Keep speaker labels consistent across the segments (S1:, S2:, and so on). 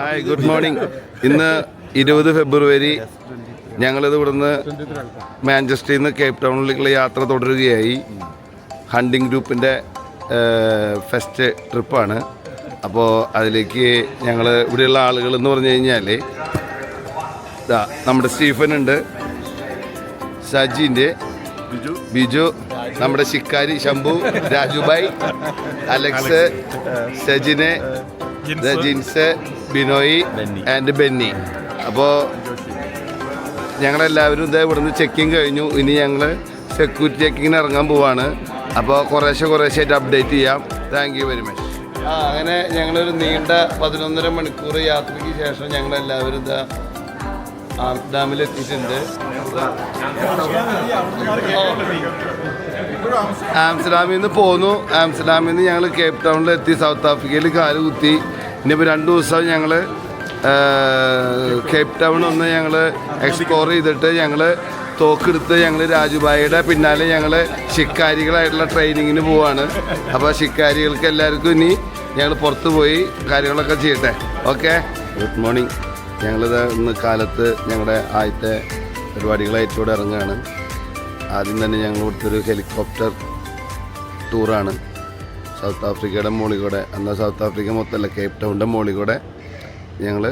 S1: Hi, good morning. ഇന്ന് 20 ഫെബ്രുവരി. ഞങ്ങളിത് ഇവിടുന്ന് മാഞ്ചസ്റ്ററിൽ നിന്ന് കേപ്പ് ടൗണിലേക്കുള്ള യാത്ര തുടരുകയായി. ഹണ്ടിങ് ഗ്രൂപ്പിൻ്റെ ഫസ്റ്റ് ട്രിപ്പാണ്. അപ്പോൾ അതിലേക്ക് ഞങ്ങൾ ഇവിടെയുള്ള ആളുകൾ എന്ന് പറഞ്ഞു കഴിഞ്ഞാൽ നമ്മുടെ സ്റ്റീഫൻ ഉണ്ട്, സജിൻ്റെ, ബിജു, നമ്മുടെ ശിക്കാരി ശംഭു, രാജുഭായ്, അലക്സ്, സജിന്, ജിൻസ്, ബിനോയ് ആൻഡ് ബെന്നി. അപ്പോൾ ഞങ്ങളെല്ലാവരും ഇതേ ഇവിടുന്ന് ചെക്കിങ് കഴിഞ്ഞു. ഇനി ഞങ്ങൾ സെക്യൂരിറ്റി ചെക്കിങ്ങിന് ഇറങ്ങാൻ പോവാണ്. അപ്പോൾ കുറേശ്ശായിട്ട് അപ്ഡേറ്റ് ചെയ്യാം. Thank you very much. അങ്ങനെ ഞങ്ങളൊരു നീണ്ട 11.5 മണിക്കൂർ യാത്രയ്ക്ക് ശേഷം ഞങ്ങളെല്ലാവരും ഇതാ ആംസ്റ്റർഡാമിലെത്തിയിട്ടുണ്ട്. ആംസ്റ്റർഡാമിൽ നിന്ന് പോന്നു. ആംസ്റ്റർഡാമിൽ നിന്ന് ഞങ്ങൾ കേപ്പ് ടൗണിലെത്തി. സൗത്ത് ആഫ്രിക്കയിൽ കാല് കുത്തി. ഇനിയിപ്പോൾ 2 ദിവസം ഞങ്ങൾ കേപ്പ് ടൗൺ ഒന്ന് ഞങ്ങൾ എക്സ്പ്ലോർ ചെയ്തിട്ട് ഞങ്ങൾ തോക്കെടുത്ത് ഞങ്ങൾ രാജുഭായിയുടെ പിന്നാലെ ഞങ്ങൾ ശിക്കാരികളായിട്ടുള്ള ട്രെയിനിങ്ങിന് പോവാണ്. അപ്പോൾ ശിക്കാരികൾക്ക് എല്ലാവർക്കും ഇനി ഞങ്ങൾ പുറത്ത് പോയി കാര്യങ്ങളൊക്കെ ചെയ്യട്ടെ. Okay, good morning. ഞങ്ങളിത് ഇന്ന് കാലത്ത് ഞങ്ങളുടെ ആദ്യത്തെ പരിപാടികളായിട്ട് ഇവിടെ ഇറങ്ങുകയാണ്. ആദ്യം തന്നെ ഞങ്ങൾ ഇവിടുത്തെ ഹെലികോപ്റ്റർ ടൂറാണ്. സൗത്ത് ആഫ്രിക്കയുടെ മുകളിൽ കൂടെ, എന്നാൽ സൗത്ത് ആഫ്രിക്ക മൊത്തമല്ല, കേപ്പ് ടൗണിൻ്റെ മുകളിൽ കൂടെ ഞങ്ങൾ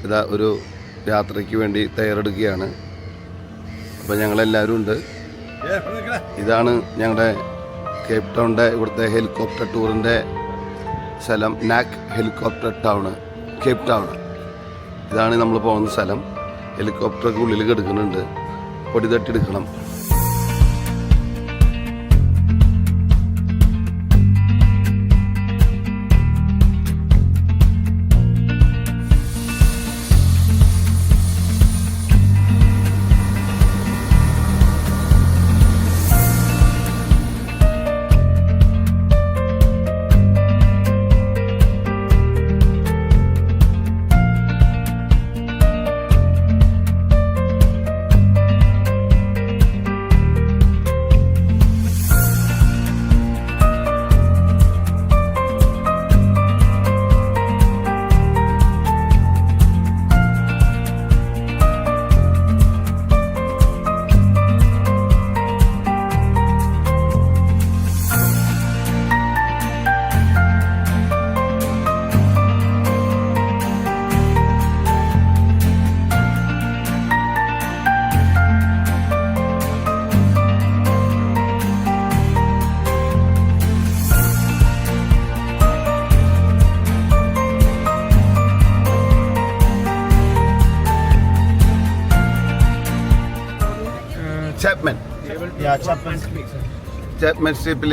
S1: ഇതാ ഒരു യാത്രയ്ക്ക് വേണ്ടി തയ്യാറെടുക്കുകയാണ്. അപ്പോൾ ഞങ്ങളെല്ലാവരും ഉണ്ട്. ഇതാണ് ഞങ്ങളുടെ കേപ്പ് ടൗണിൻ്റെ ഇവിടുത്തെ ഹെലികോപ്റ്റർ ടൂറിൻ്റെ സ്ഥലം. NAAC helicopter town, Cape town. ഇതാണ് നമ്മൾ പോകുന്ന സ്ഥലം. ഹെലികോപ്റ്റർക്ക് ഉള്ളിൽ കിടക്കുന്നുണ്ട്. പൊടി തട്ടിയെടുക്കണം. ചാപ്മാൻ സ്ട്രീറ്റിൽ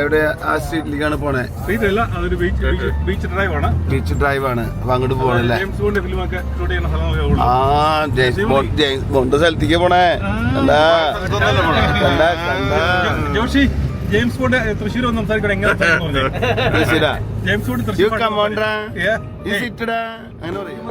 S1: എവിടെ? ആ സ്ട്രീറ്റിലേക്കാണ് പോണേ. ബീച്ച് ഡ്രൈവ് ആണ്. അപ്പൊ അങ്ങോട്ട് പോകണല്ലേ? ജെയിംസ് ബോണ്ട് സ്ഥലത്തേക്ക് പോണേ.
S2: ജെയിംസ് ബോണ്ട് തൃശ്ശൂർ വന്ന് സംസാരിക്കണം.
S1: അങ്ങനെ പറയും.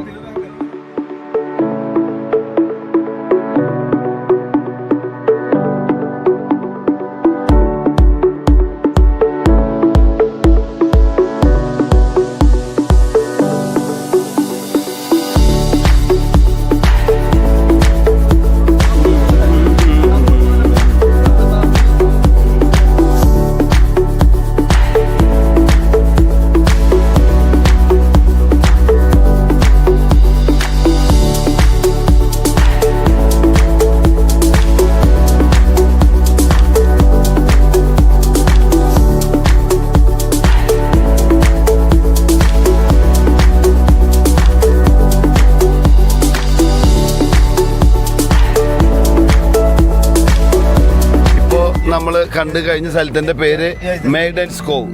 S1: നമ്മൾ കണ്ടു കഴിഞ്ഞ സ്ഥലത്തിന്റെ പേര് maidens cove.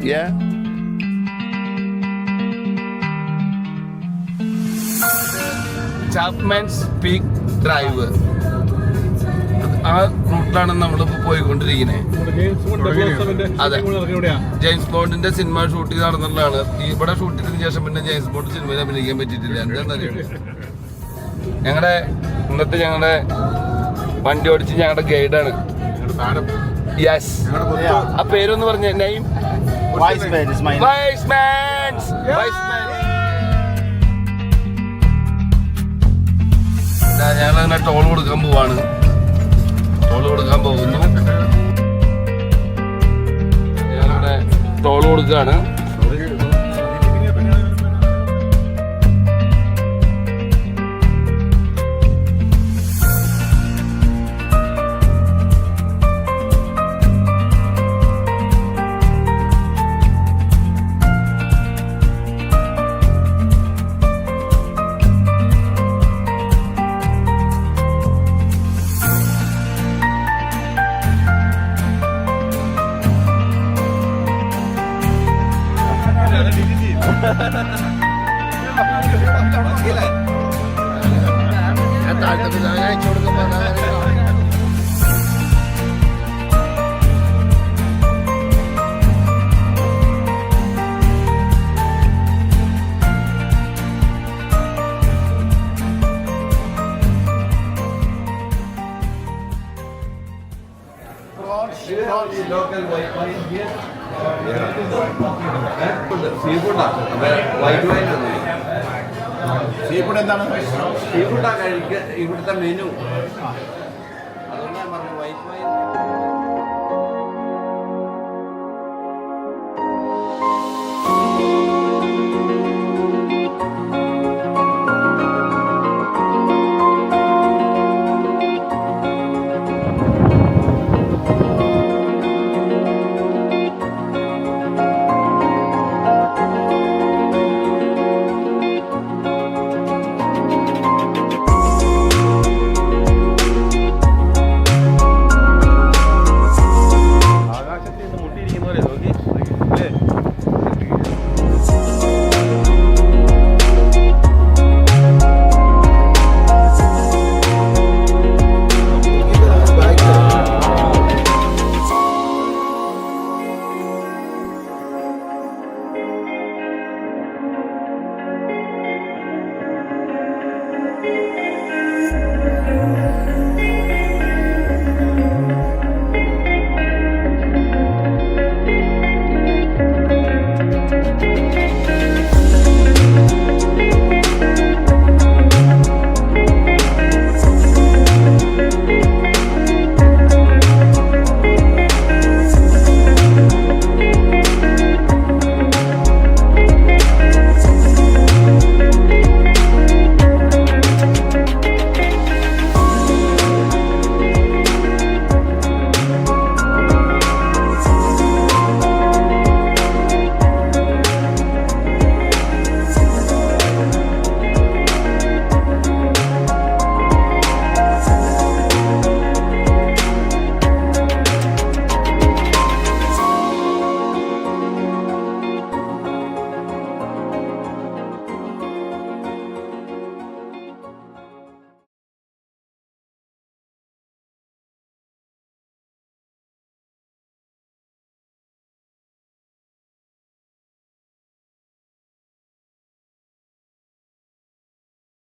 S1: Chapman's peak drive. ആ റൂട്ടിലാണ് നമ്മളിപ്പോ പോയിക്കൊണ്ടിരിക്കുന്നത്. അതെ, ജെയിംസ് ബോണ്ടിന്റെ സിനിമ ഷൂട്ടിംഗ് നടന്നിട്ടുള്ളതാണ്. ഇവിടെ ഷൂട്ട് ചെയ്തതിനു ശേഷം പിന്നെ ജെയിംസ് ബോണ്ട് സിനിമയിൽ അഭിനയിക്കാൻ പറ്റിയിട്ടില്ല. എന്താണെന്നറിയാം, ഞങ്ങളുടെ വണ്ടി ഓടിച്ച് ഞങ്ങളുടെ ഗൈഡാണ്. യെസ്, ആ പേരൊന്ന് പറഞ്ഞ നെയിം? Wise Man. പിന്നെ ഞങ്ങളങ്ങനെ ടോൾ കൊടുക്കാൻ പോവാണ്. ടോൾ കൊടുക്കാൻ പോകുന്നു. ഞങ്ങളിവിടെ ടോൾ കൊടുക്കുകയാണ്.
S3: സീഫുഡ് എന്താണ്?
S1: സീഫുഡാ കഴിക്കുക ഇവിടുത്തെ മെനു. അതുകൊണ്ടാണ് പറഞ്ഞത് വൈറ്റ് വൈൻ.